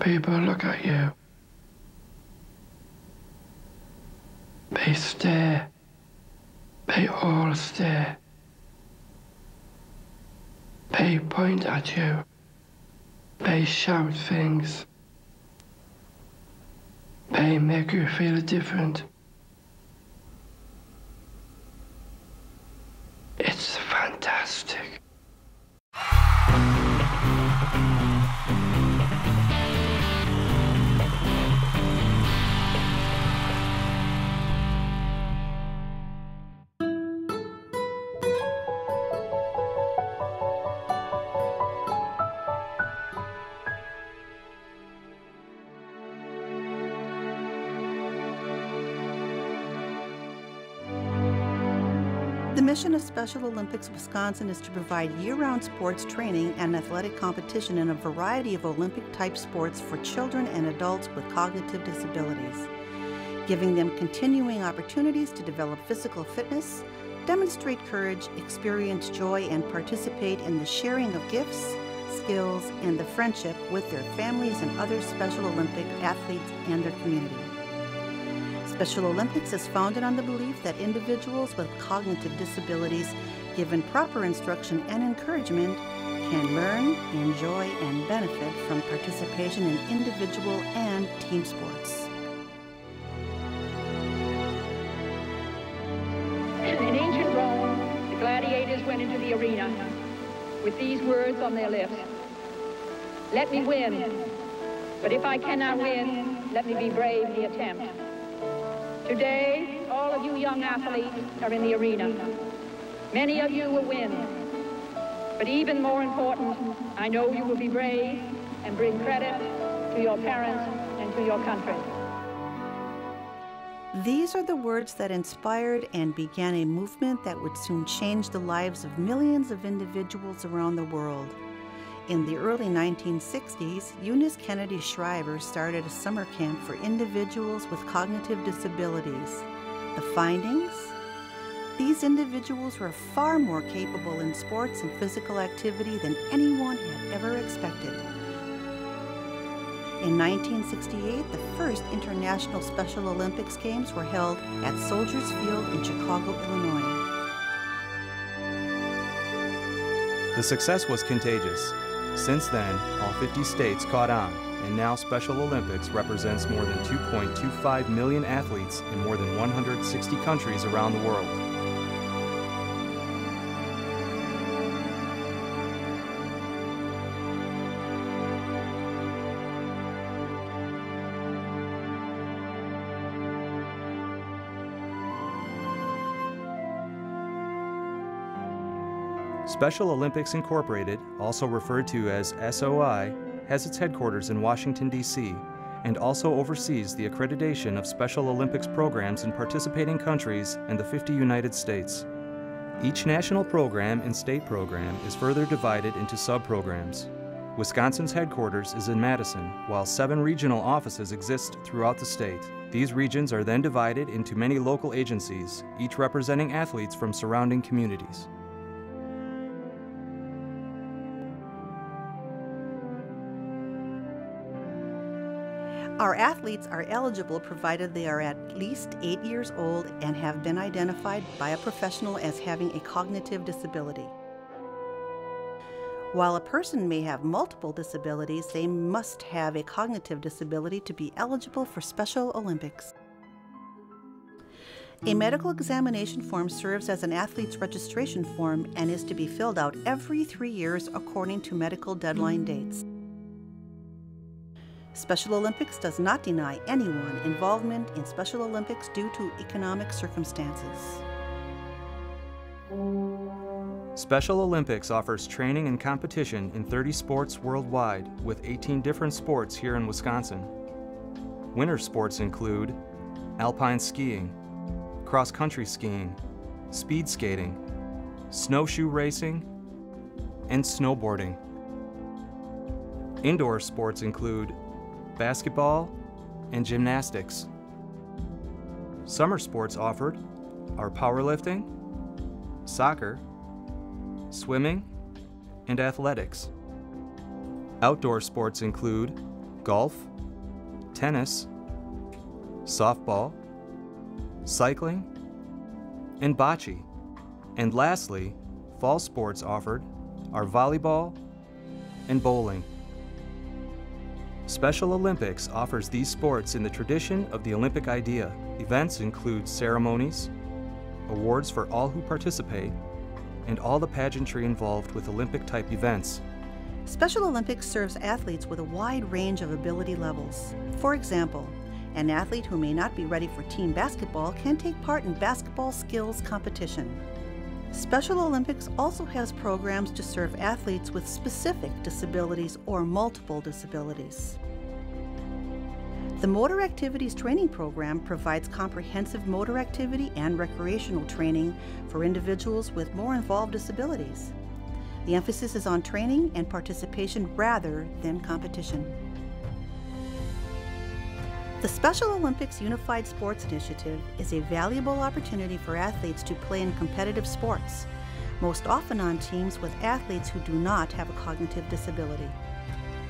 People look at you. They stare. They all stare. They point at you. They shout things. They make you feel different. It's fantastic. The mission of Special Olympics Wisconsin is to provide year-round sports training and athletic competition in a variety of Olympic-type sports for children and adults with cognitive disabilities, giving them continuing opportunities to develop physical fitness, demonstrate courage, experience joy, and participate in the sharing of gifts, skills, and the friendship with their families and other Special Olympic athletes and their community. Special Olympics is founded on the belief that individuals with cognitive disabilities, given proper instruction and encouragement, can learn, enjoy, and benefit from participation in individual and team sports. In ancient Rome, the gladiators went into the arena with these words on their lips: "Let me win, but if I cannot win, let me be brave in the attempt." Today, all of you young athletes are in the arena. Many of you will win. But even more important, I know you will be brave and bring credit to your parents and to your country. These are the words that inspired and began a movement that would soon change the lives of millions of individuals around the world. In the early 1960s, Eunice Kennedy Shriver started a summer camp for individuals with cognitive disabilities. The findings? These individuals were far more capable in sports and physical activity than anyone had ever expected. In 1968, the first International Special Olympics Games were held at Soldiers Field in Chicago, Illinois. The success was contagious. Since then, all 50 states caught on, and now Special Olympics represents more than 2.25 million athletes in more than 160 countries around the world. Special Olympics Incorporated, also referred to as SOI, has its headquarters in Washington, D.C., and also oversees the accreditation of Special Olympics programs in participating countries and the 50 United States. Each national program and state program is further divided into sub-programs. Wisconsin's headquarters is in Madison, while 7 regional offices exist throughout the state. These regions are then divided into many local agencies, each representing athletes from surrounding communities. Our athletes are eligible provided they are at least 8 years old and have been identified by a professional as having a cognitive disability. While a person may have multiple disabilities, they must have a cognitive disability to be eligible for Special Olympics. A medical examination form serves as an athlete's registration form and is to be filled out every 3 years according to medical deadline dates. Special Olympics does not deny anyone involvement in Special Olympics due to economic circumstances. Special Olympics offers training and competition in 30 sports worldwide, with 18 different sports here in Wisconsin. Winter sports include Alpine Skiing, cross-country skiing, speed skating, snowshoe racing, and snowboarding. Indoor sports include basketball and gymnastics. Summer sports offered are powerlifting, soccer, swimming, and athletics. Outdoor sports include golf, tennis, softball, cycling, and bocce. And lastly, fall sports offered are volleyball and bowling. Special Olympics offers these sports in the tradition of the Olympic idea. Events include ceremonies, awards for all who participate, and all the pageantry involved with Olympic-type events. Special Olympics serves athletes with a wide range of ability levels. For example, an athlete who may not be ready for team basketball can take part in basketball skills competition. Special Olympics also has programs to serve athletes with specific disabilities or multiple disabilities. The Motor Activities Training Program provides comprehensive motor activity and recreational training for individuals with more involved disabilities. The emphasis is on training and participation rather than competition. The Special Olympics Unified Sports Initiative is a valuable opportunity for athletes to play in competitive sports, most often on teams with athletes who do not have a cognitive disability.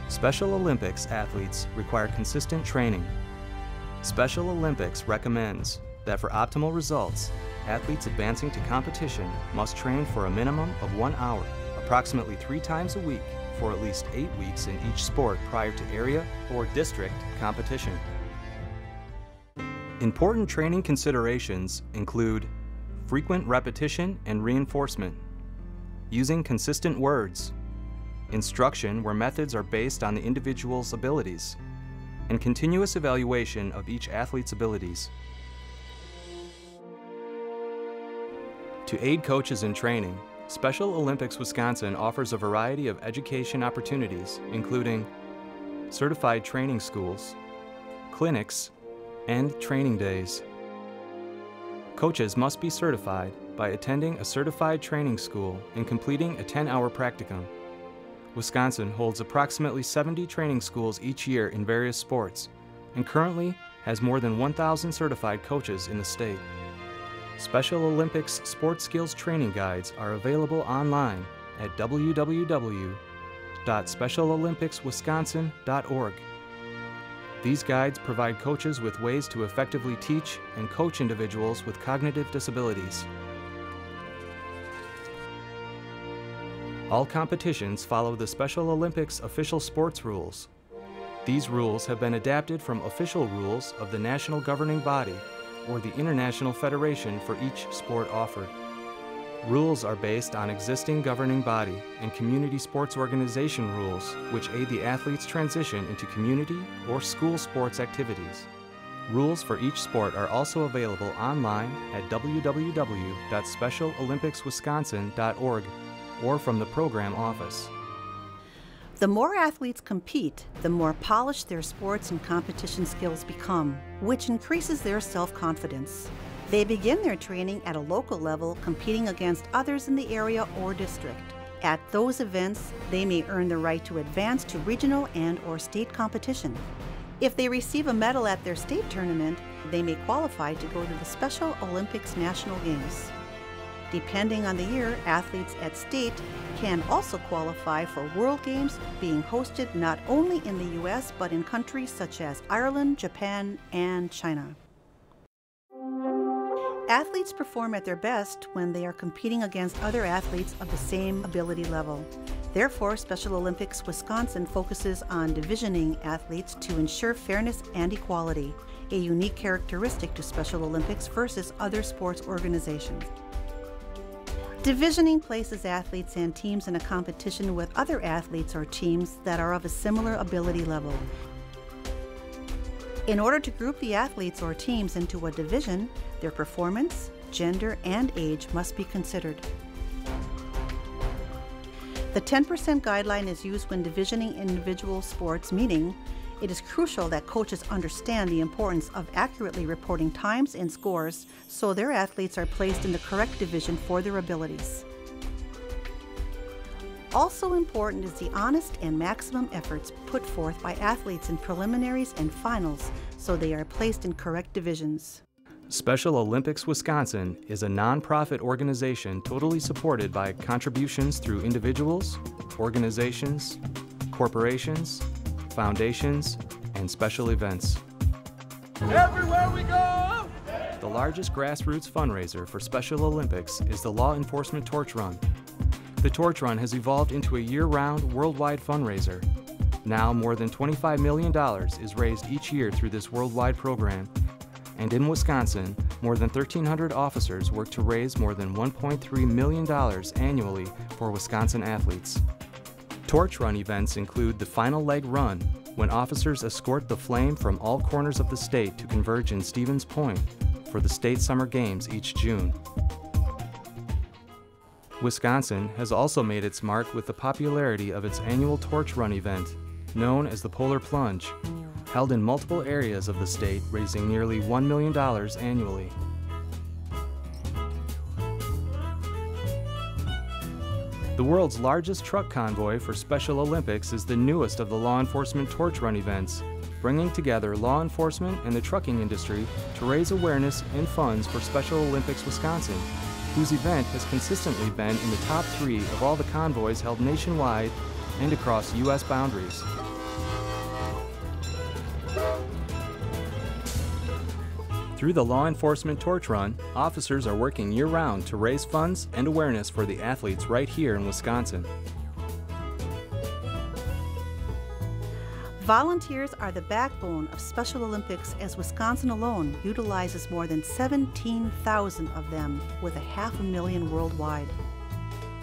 Special Olympics athletes require consistent training. Special Olympics recommends that for optimal results, athletes advancing to competition must train for a minimum of 1 hour, approximately 3 times a week, for at least 8 weeks in each sport prior to area or district competition. Important training considerations include frequent repetition and reinforcement, using consistent words, instruction where methods are based on the individual's abilities, and continuous evaluation of each athlete's abilities. To aid coaches in training, Special Olympics Wisconsin offers a variety of education opportunities, including certified training schools, clinics, and training days. Coaches must be certified by attending a certified training school and completing a 10-hour practicum. Wisconsin holds approximately 70 training schools each year in various sports and currently has more than 1,000 certified coaches in the state. Special Olympics sports skills training guides are available online at www.specialolympicswisconsin.org. These guides provide coaches with ways to effectively teach and coach individuals with cognitive disabilities. All competitions follow the Special Olympics official sports rules. These rules have been adapted from official rules of the national governing body or the International Federation for each sport offered. Rules are based on existing governing body and community sports organization rules, which aid the athlete's transition into community or school sports activities. Rules for each sport are also available online at www.specialolympicswisconsin.org or from the program office. The more athletes compete, the more polished their sports and competition skills become, which increases their self-confidence. They begin their training at a local level, competing against others in the area or district. At those events, they may earn the right to advance to regional and/or state competition. If they receive a medal at their state tournament, they may qualify to go to the Special Olympics National Games. Depending on the year, athletes at state can also qualify for World Games being hosted not only in the U.S. but in countries such as Ireland, Japan, and China. Athletes perform at their best when they are competing against other athletes of the same ability level. Therefore, Special Olympics Wisconsin focuses on divisioning athletes to ensure fairness and equality, a unique characteristic to Special Olympics versus other sports organizations. Divisioning places athletes and teams in a competition with other athletes or teams that are of a similar ability level. In order to group the athletes or teams into a division, their performance, gender, and age must be considered. The 10% guideline is used when divisioning individual sports, meaning it is crucial that coaches understand the importance of accurately reporting times and scores so their athletes are placed in the correct division for their abilities. Also important is the honest and maximum efforts put forth by athletes in preliminaries and finals so they are placed in correct divisions. Special Olympics Wisconsin is a nonprofit organization totally supported by contributions through individuals, organizations, corporations, foundations, and special events. Everywhere we go! The largest grassroots fundraiser for Special Olympics is the Law Enforcement Torch Run. The Torch Run has evolved into a year-round, worldwide fundraiser. Now, more than $25 million is raised each year through this worldwide program. And in Wisconsin, more than 1,300 officers work to raise more than $1.3 million annually for Wisconsin athletes. Torch Run events include the final leg run, when officers escort the flame from all corners of the state to converge in Stevens Point for the state summer games each June. Wisconsin has also made its mark with the popularity of its annual Torch Run event, known as the Polar Plunge, held in multiple areas of the state, raising nearly $1 million annually. The world's largest truck convoy for Special Olympics is the newest of the Law Enforcement Torch Run events, bringing together law enforcement and the trucking industry to raise awareness and funds for Special Olympics Wisconsin, whose event has consistently been in the top 3 of all the convoys held nationwide and across U.S. boundaries. Through the Law Enforcement Torch Run, officers are working year-round to raise funds and awareness for the athletes right here in Wisconsin. Volunteers are the backbone of Special Olympics, as Wisconsin alone utilizes more than 17,000 of them, with 500,000 worldwide.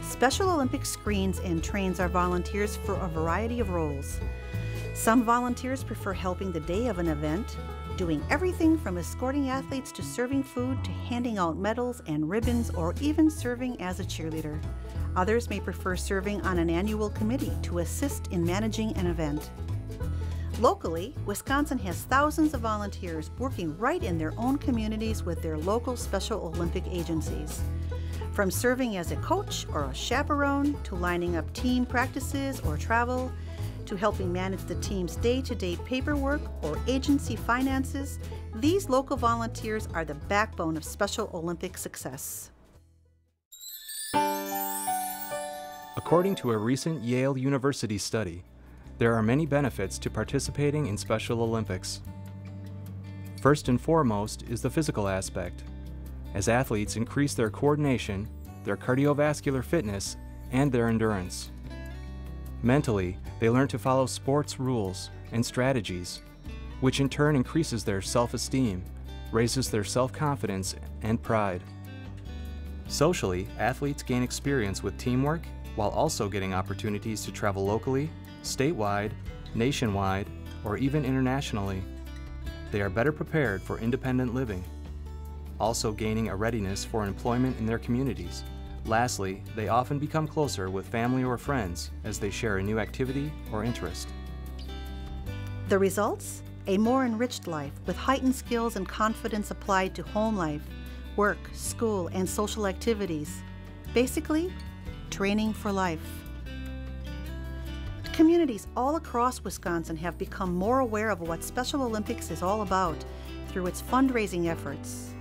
Special Olympics screens and trains our volunteers for a variety of roles. Some volunteers prefer helping the day of an event, doing everything from escorting athletes to serving food to handing out medals and ribbons, or even serving as a cheerleader. Others may prefer serving on an annual committee to assist in managing an event. Locally, Wisconsin has thousands of volunteers working right in their own communities with their local Special Olympic agencies. From serving as a coach or a chaperone, to lining up team practices or travel, to helping manage the team's day-to-day paperwork or agency finances, these local volunteers are the backbone of Special Olympic success. According to a recent Yale University study, there are many benefits to participating in Special Olympics. First and foremost is the physical aspect, as athletes increase their coordination, their cardiovascular fitness, and their endurance. Mentally, they learn to follow sports rules and strategies, which in turn increases their self-esteem, raises their self-confidence and pride. Socially, athletes gain experience with teamwork while also getting opportunities to travel locally, statewide, nationwide, or even internationally. They are better prepared for independent living, also gaining a readiness for employment in their communities. Lastly, they often become closer with family or friends as they share a new activity or interest. The results? A more enriched life with heightened skills and confidence applied to home life, work, school, and social activities. Basically, training for life. Communities all across Wisconsin have become more aware of what Special Olympics is all about through its fundraising efforts,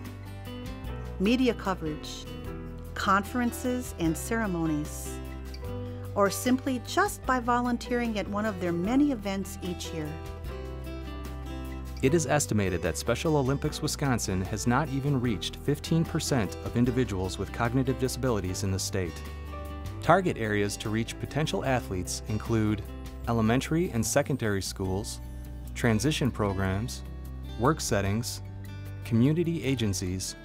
media coverage, conferences and ceremonies, or simply just by volunteering at one of their many events each year. It is estimated that Special Olympics Wisconsin has not even reached 15% of individuals with cognitive disabilities in the state. Target areas to reach potential athletes include elementary and secondary schools, transition programs, work settings, community agencies,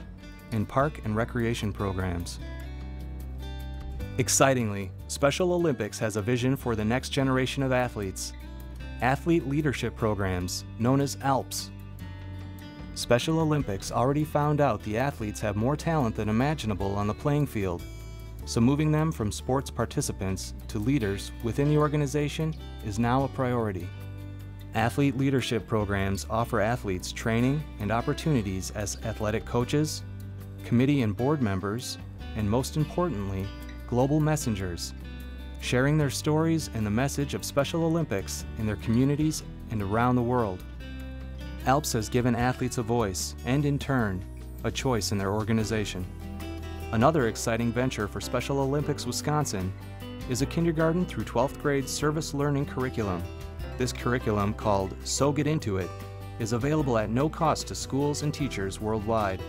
and park and recreation programs. Excitingly, Special Olympics has a vision for the next generation of athletes, athlete leadership programs known as ALPS. Special Olympics already found out the athletes have more talent than imaginable on the playing field, so moving them from sports participants to leaders within the organization is now a priority. Athlete leadership programs offer athletes training and opportunities as athletic coaches, committee and board members, and most importantly, global messengers, sharing their stories and the message of Special Olympics in their communities and around the world. ALPS has given athletes a voice and, in turn, a choice in their organization. Another exciting venture for Special Olympics Wisconsin is a kindergarten through 12th grade service learning curriculum. This curriculum, called So Get Into It, is available at no cost to schools and teachers worldwide.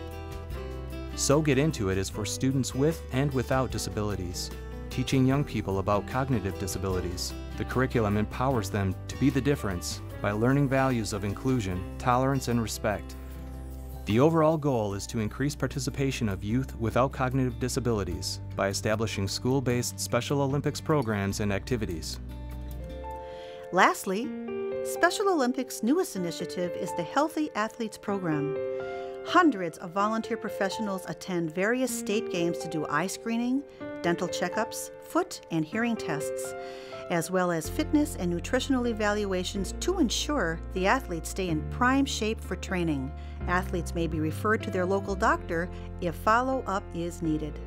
So Get Into It is for students with and without disabilities, teaching young people about cognitive disabilities. The curriculum empowers them to be the difference by learning values of inclusion, tolerance, and respect. The overall goal is to increase participation of youth without cognitive disabilities by establishing school-based Special Olympics programs and activities. Lastly, Special Olympics' newest initiative is the Healthy Athletes Program. Hundreds of volunteer professionals attend various state games to do eye screening, dental checkups, foot and hearing tests, as well as fitness and nutritional evaluations to ensure the athletes stay in prime shape for training. Athletes may be referred to their local doctor if follow-up is needed.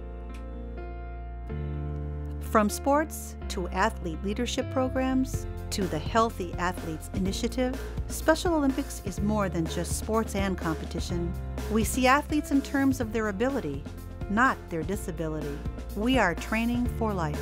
From sports to athlete leadership programs to the Healthy Athletes Initiative, Special Olympics is more than just sports and competition. We see athletes in terms of their ability, not their disability. We are training for life.